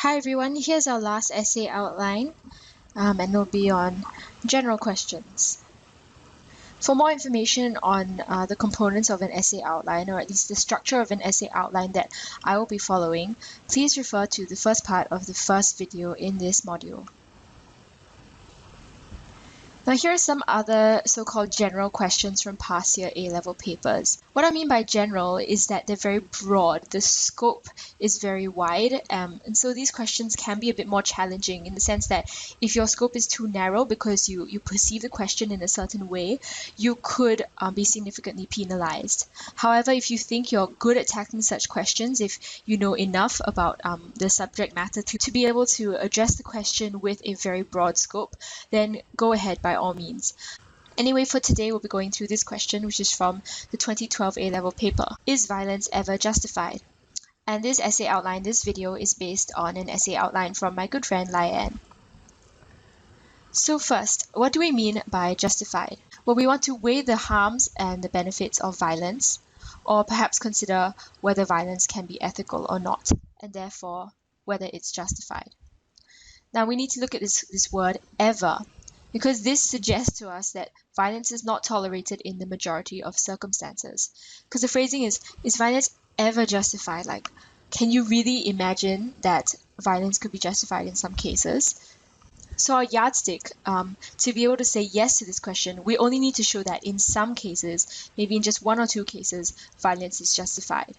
Hi everyone, here's our last essay outline, and it'll be on general questions. For more information on the components of an essay outline, or at least the structure of an essay outline that I will be following, please refer to the first part of the first video in this module. Now here are some other so-called general questions from past year A-level papers. What I mean by general is that they're very broad. The scope is very wide, and so these questions can be a bit more challenging in the sense that if your scope is too narrow because you perceive the question in a certain way, you could be significantly penalized. However, if you think you're good at tackling such questions, if you know enough about the subject matter to be able to address the question with a very broad scope, then go ahead by all means. Anyway, for today, we'll be going through this question, which is from the 2012 A-level paper. Is violence ever justified? And this essay outline, this video, is based on an essay outline from my good friend Lai Ann. So first, what do we mean by justified? Well, we want to weigh the harms and the benefits of violence, or perhaps consider whether violence can be ethical or not, and therefore whether it's justified. Now we need to look at this word ever, because this suggests to us that violence is not tolerated in the majority of circumstances. Because the phrasing is violence ever justified? Like, can you really imagine that violence could be justified in some cases? So our yardstick, to be able to say yes to this question, we only need to show that in some cases, maybe in just one or two cases, violence is justified.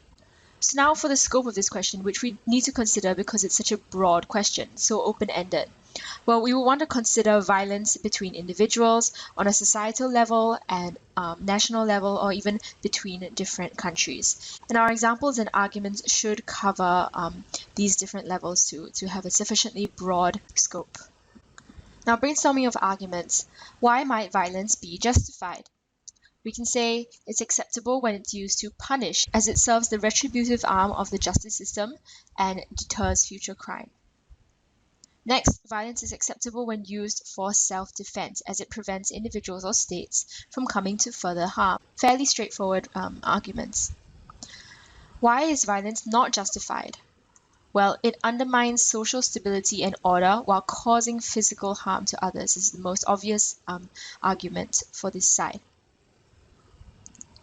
So now for the scope of this question, which we need to consider because it's such a broad question, so open-ended. Well, we will want to consider violence between individuals, on a societal level and national level, or even between different countries. And our examples and arguments should cover these different levels to have a sufficiently broad scope. Now, brainstorming of arguments. Why might violence be justified? We can say it's acceptable when it's used to punish, as it serves the retributive arm of the justice system and deters future crime. Next, violence is acceptable when used for self-defense, as it prevents individuals or states from coming to further harm. Fairly straightforward arguments. Why is violence not justified? Well, it undermines social stability and order while causing physical harm to others. This is the most obvious argument for this side.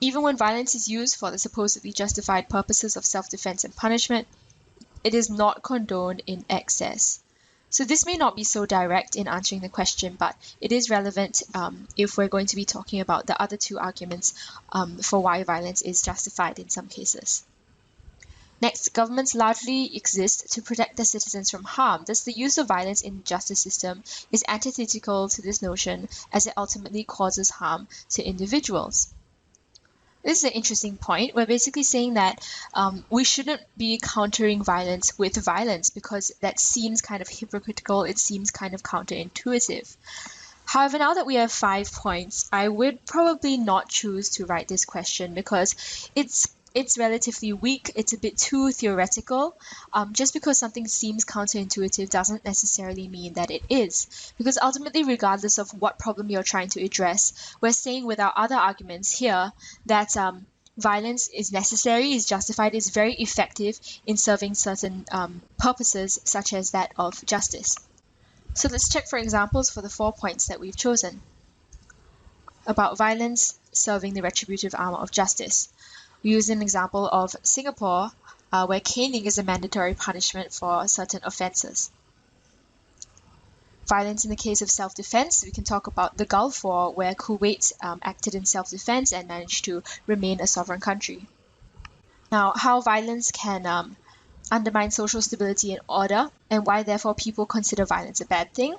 Even when violence is used for the supposedly justified purposes of self-defense and punishment, it is not condoned in excess. So this may not be so direct in answering the question, but it is relevant if we're going to be talking about the other two arguments for why violence is justified in some cases. Next, governments largely exist to protect their citizens from harm. Thus, the use of violence in the justice system is antithetical to this notion, as it ultimately causes harm to individuals. This is an interesting point. We're basically saying that we shouldn't be countering violence with violence because that seems kind of hypocritical. It seems kind of counterintuitive. However, now that we have 5 points, I would probably not choose to write this question because it's relatively weak. It's a bit too theoretical. Just because something seems counterintuitive doesn't necessarily mean that it is. Because ultimately, regardless of what problem you're trying to address, we're saying with our other arguments here that violence is necessary, is justified, is very effective in serving certain purposes, such as that of justice. So let's check for examples for the 4 points that we've chosen about violence serving the retributive arm of justice. We use an example of Singapore, where caning is a mandatory punishment for certain offences. Violence in the case of self-defense, we can talk about the Gulf War, where Kuwait acted in self-defense and managed to remain a sovereign country. Now, how violence can undermine social stability and order, and why therefore people consider violence a bad thing.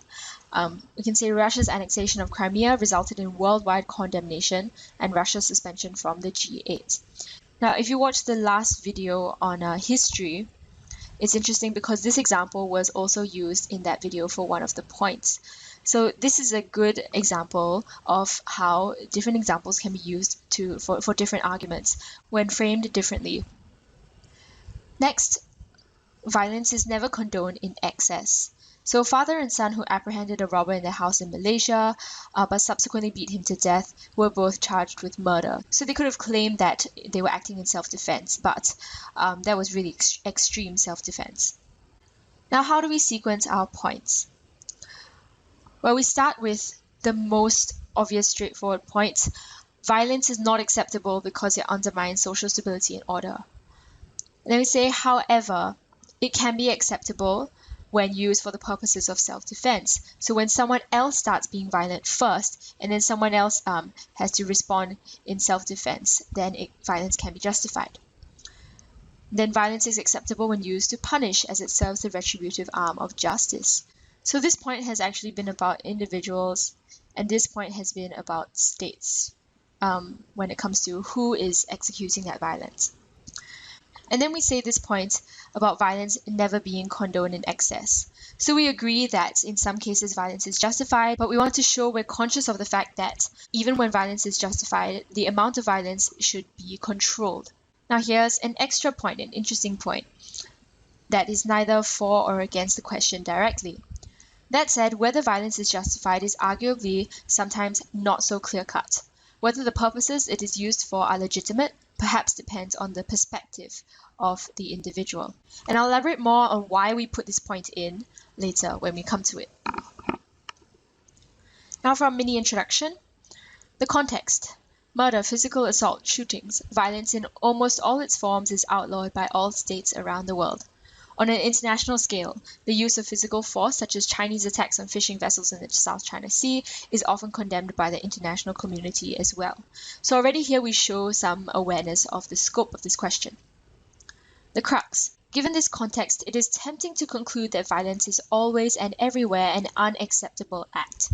We can say Russia's annexation of Crimea resulted in worldwide condemnation and Russia's suspension from the G8. Now, if you watch the last video on history, it's interesting because this example was also used in that video for one of the points. So this is a good example of how different examples can be used for different arguments when framed differently. Next, violence is never condoned in excess. So father and son who apprehended a robber in their house in Malaysia, but subsequently beat him to death, were both charged with murder. So they could have claimed that they were acting in self-defense, but that was really extreme self-defense. Now, how do we sequence our points? Well, we start with the most obvious straightforward point. Violence is not acceptable because it undermines social stability and order. And then we say, however, it can be acceptable when used for the purposes of self-defense. So when someone else starts being violent first, and then someone else has to respond in self-defense, then violence can be justified. Then violence is acceptable when used to punish, as it serves the retributive arm of justice. So this point has actually been about individuals, and this point has been about states when it comes to who is executing that violence. And then we say this point about violence never being condoned in excess. So we agree that in some cases violence is justified, but we want to show we're conscious of the fact that even when violence is justified, the amount of violence should be controlled. Now here's an extra point, an interesting point, that is neither for or against the question directly. That said, whether violence is justified is arguably sometimes not so clear-cut. Whether the purposes it is used for are legitimate perhaps depends on the perspective of the individual. And I'll elaborate more on why we put this point in later when we come to it. Now for a mini introduction. The context. Murder, physical assault, shootings, violence in almost all its forms is outlawed by all states around the world. On an international scale, the use of physical force, such as Chinese attacks on fishing vessels in the South China Sea, is often condemned by the international community as well. So already here we show some awareness of the scope of this question. The crux. Given this context, it is tempting to conclude that violence is always and everywhere an unacceptable act.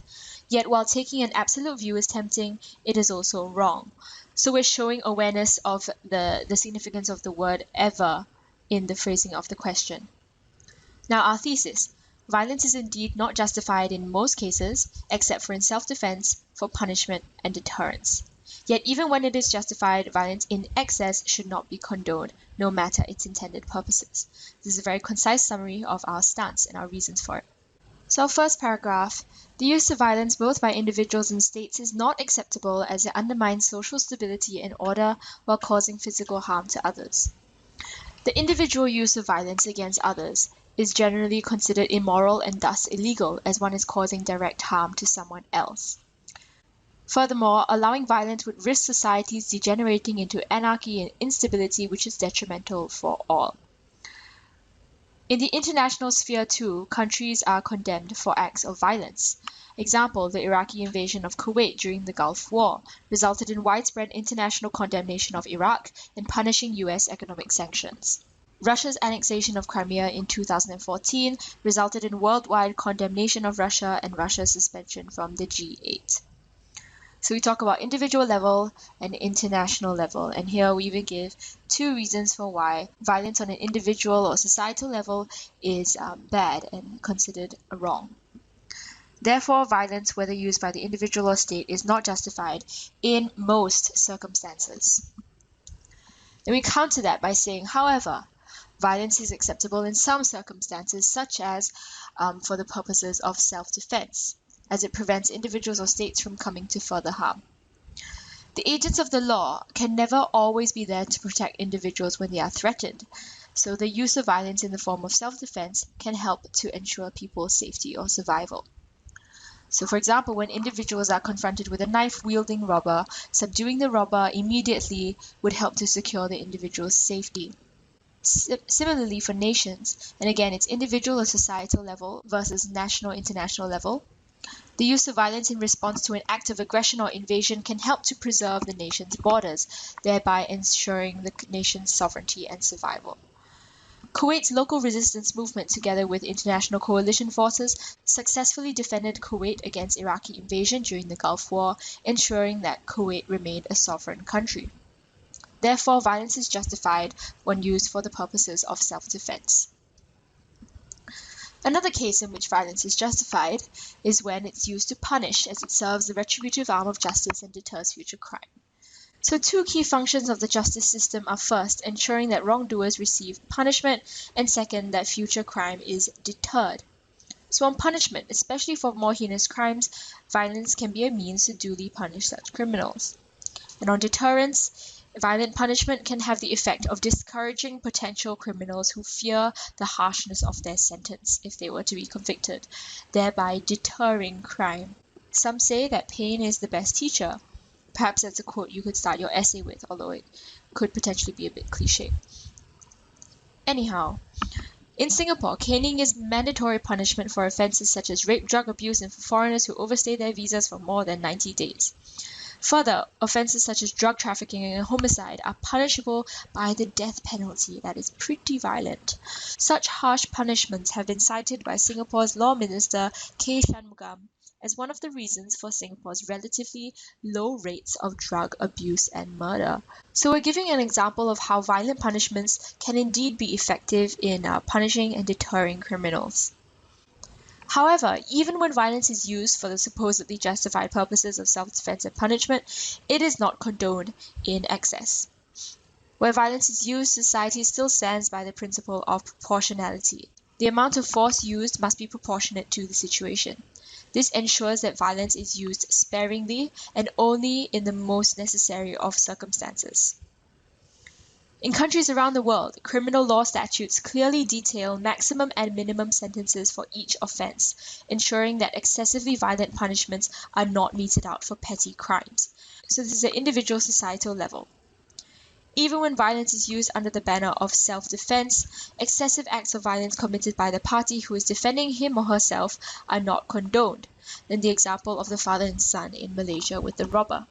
Yet while taking an absolute view is tempting, it is also wrong. So we're showing awareness of the significance of the word ever in the phrasing of the question. Now our thesis. Violence is indeed not justified in most cases, except for in self-defense, for punishment and deterrence. Yet even when it is justified, violence in excess should not be condoned, no matter its intended purposes. This is a very concise summary of our stance and our reasons for it. So first paragraph, the use of violence both by individuals and states is not acceptable as it undermines social stability and order while causing physical harm to others. The individual use of violence against others is generally considered immoral and thus illegal as one is causing direct harm to someone else. Furthermore, allowing violence would risk societies degenerating into anarchy and instability, which is detrimental for all. In the international sphere too, countries are condemned for acts of violence. Example, the Iraqi invasion of Kuwait during the Gulf War resulted in widespread international condemnation of Iraq and punishing US economic sanctions. Russia's annexation of Crimea in 2014 resulted in worldwide condemnation of Russia and Russia's suspension from the G8. So we talk about individual level and international level, and here we even give two reasons for why violence on an individual or societal level is bad and considered wrong. Therefore, violence, whether used by the individual or state, is not justified in most circumstances. Then we counter that by saying, however, violence is acceptable in some circumstances, such as for the purposes of self-defense, as it prevents individuals or states from coming to further harm. The agents of the law can never always be there to protect individuals when they are threatened, so the use of violence in the form of self-defense can help to ensure people's safety or survival. So for example, when individuals are confronted with a knife-wielding robber, subduing the robber immediately would help to secure the individual's safety. Similarly for nations, and again it's individual or societal level versus national international level, the use of violence in response to an act of aggression or invasion can help to preserve the nation's borders, thereby ensuring the nation's sovereignty and survival. Kuwait's local resistance movement, together with international coalition forces, successfully defended Kuwait against Iraqi invasion during the Gulf War, ensuring that Kuwait remained a sovereign country. Therefore, violence is justified when used for the purposes of self-defense. Another case in which violence is justified is when it's used to punish, as it serves the retributive arm of justice and deters future crime. So two key functions of the justice system are first, ensuring that wrongdoers receive punishment, and second, that future crime is deterred. So on punishment, especially for more heinous crimes, violence can be a means to duly punish such criminals. And on deterrence, Violent punishment can have the effect of discouraging potential criminals who fear the harshness of their sentence if they were to be convicted, thereby deterring crime. Some say that pain is the best teacher. Perhaps that's a quote you could start your essay with, although it could potentially be a bit cliche. Anyhow, in Singapore, caning is mandatory punishment for offences such as rape, drug abuse, and for foreigners who overstay their visas for more than 90 days. Further, offences such as drug trafficking and homicide are punishable by the death penalty. That is pretty violent. Such harsh punishments have been cited by Singapore's Law Minister K. Shanmugam as one of the reasons for Singapore's relatively low rates of drug abuse and murder. So we're giving an example of how violent punishments can indeed be effective in punishing and deterring criminals. However, even when violence is used for the supposedly justified purposes of self-defense and punishment, it is not condoned in excess. Where violence is used, society still stands by the principle of proportionality. The amount of force used must be proportionate to the situation. This ensures that violence is used sparingly and only in the most necessary of circumstances. In countries around the world, criminal law statutes clearly detail maximum and minimum sentences for each offense, ensuring that excessively violent punishments are not meted out for petty crimes. So this is at individual societal level. Even when violence is used under the banner of self-defense, excessive acts of violence committed by the party who is defending him or herself are not condoned, in the example of the father and son in Malaysia with the robber.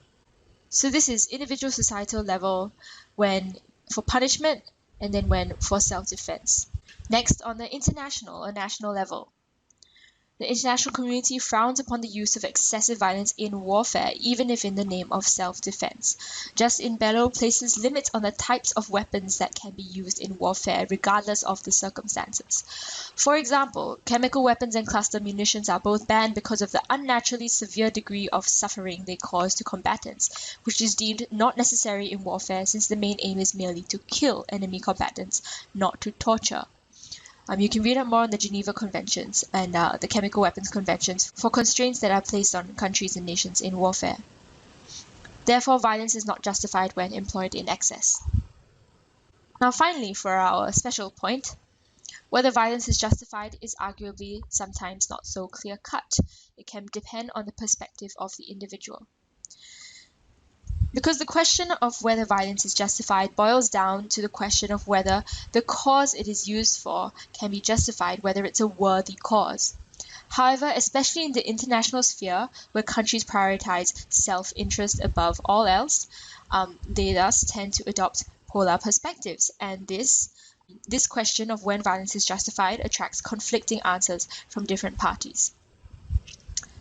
So this is individual societal level when for punishment and then when for self-defense. Next, on the international or national level. The international community frowns upon the use of excessive violence in warfare, even if in the name of self-defense. Justin Bello places limits on the types of weapons that can be used in warfare, regardless of the circumstances. For example, chemical weapons and cluster munitions are both banned because of the unnaturally severe degree of suffering they cause to combatants, which is deemed not necessary in warfare since the main aim is merely to kill enemy combatants, not to torture. You can read up more on the Geneva Conventions and the Chemical Weapons Conventions for constraints that are placed on countries and nations in warfare. Therefore, violence is not justified when employed in excess. Now finally, for our special point, whether violence is justified is arguably sometimes not so clear-cut. It can depend on the perspective of the individual. Because the question of whether violence is justified boils down to the question of whether the cause it is used for can be justified, whether it's a worthy cause. However, especially in the international sphere, where countries prioritize self-interest above all else, they thus tend to adopt polar perspectives, and this question of when violence is justified attracts conflicting answers from different parties.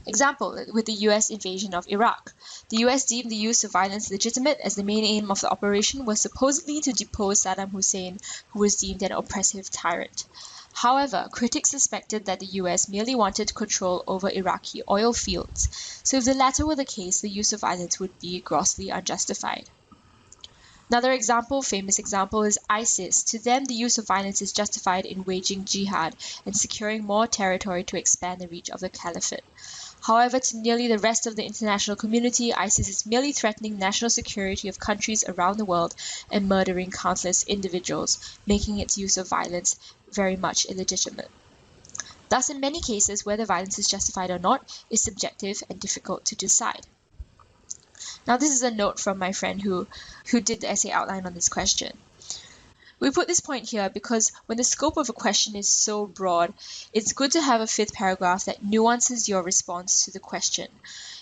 Example, with the US invasion of Iraq. The US deemed the use of violence legitimate as the main aim of the operation was supposedly to depose Saddam Hussein, who was deemed an oppressive tyrant. However, critics suspected that the US merely wanted control over Iraqi oil fields, so if the latter were the case, the use of violence would be grossly unjustified. Another famous example, is ISIS. To them, the use of violence is justified in waging jihad and securing more territory to expand the reach of the caliphate. However, to nearly the rest of the international community, ISIS is merely threatening national security of countries around the world and murdering countless individuals, making its use of violence very much illegitimate. Thus, in many cases, whether violence is justified or not is subjective and difficult to decide. Now, this is a note from my friend who did the essay outline on this question. We put this point here because when the scope of a question is so broad, it's good to have a fifth paragraph that nuances your response to the question.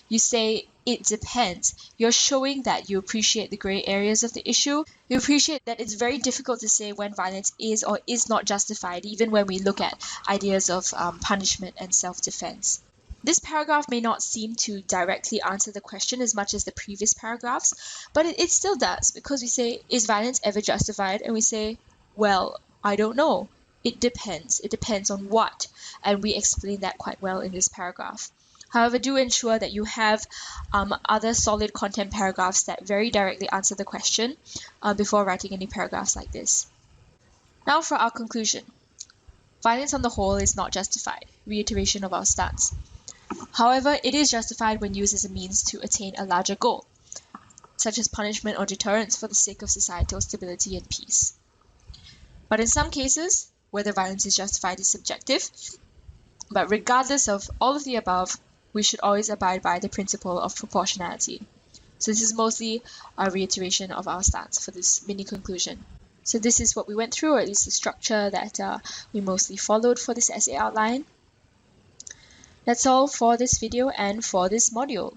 You say, it depends. You're showing that you appreciate the gray areas of the issue. You appreciate that it's very difficult to say when violence is or is not justified, even when we look at ideas of punishment and self-defense. This paragraph may not seem to directly answer the question as much as the previous paragraphs, but it still does, because we say, is violence ever justified? And we say, well, I don't know. It depends. It depends on what. And we explain that quite well in this paragraph. However, do ensure that you have other solid content paragraphs that very directly answer the question before writing any paragraphs like this. Now for our conclusion. Violence on the whole is not justified. Reiteration of our stance. However, it is justified when used as a means to attain a larger goal. such as punishment or deterrence for the sake of societal stability and peace. But in some cases, whether violence is justified is subjective. But regardless of all of the above, we should always abide by the principle of proportionality. So this is mostly a reiteration of our stance for this mini conclusion. So this is what we went through, or at least the structure that we mostly followed for this essay outline. That's all for this video and for this module.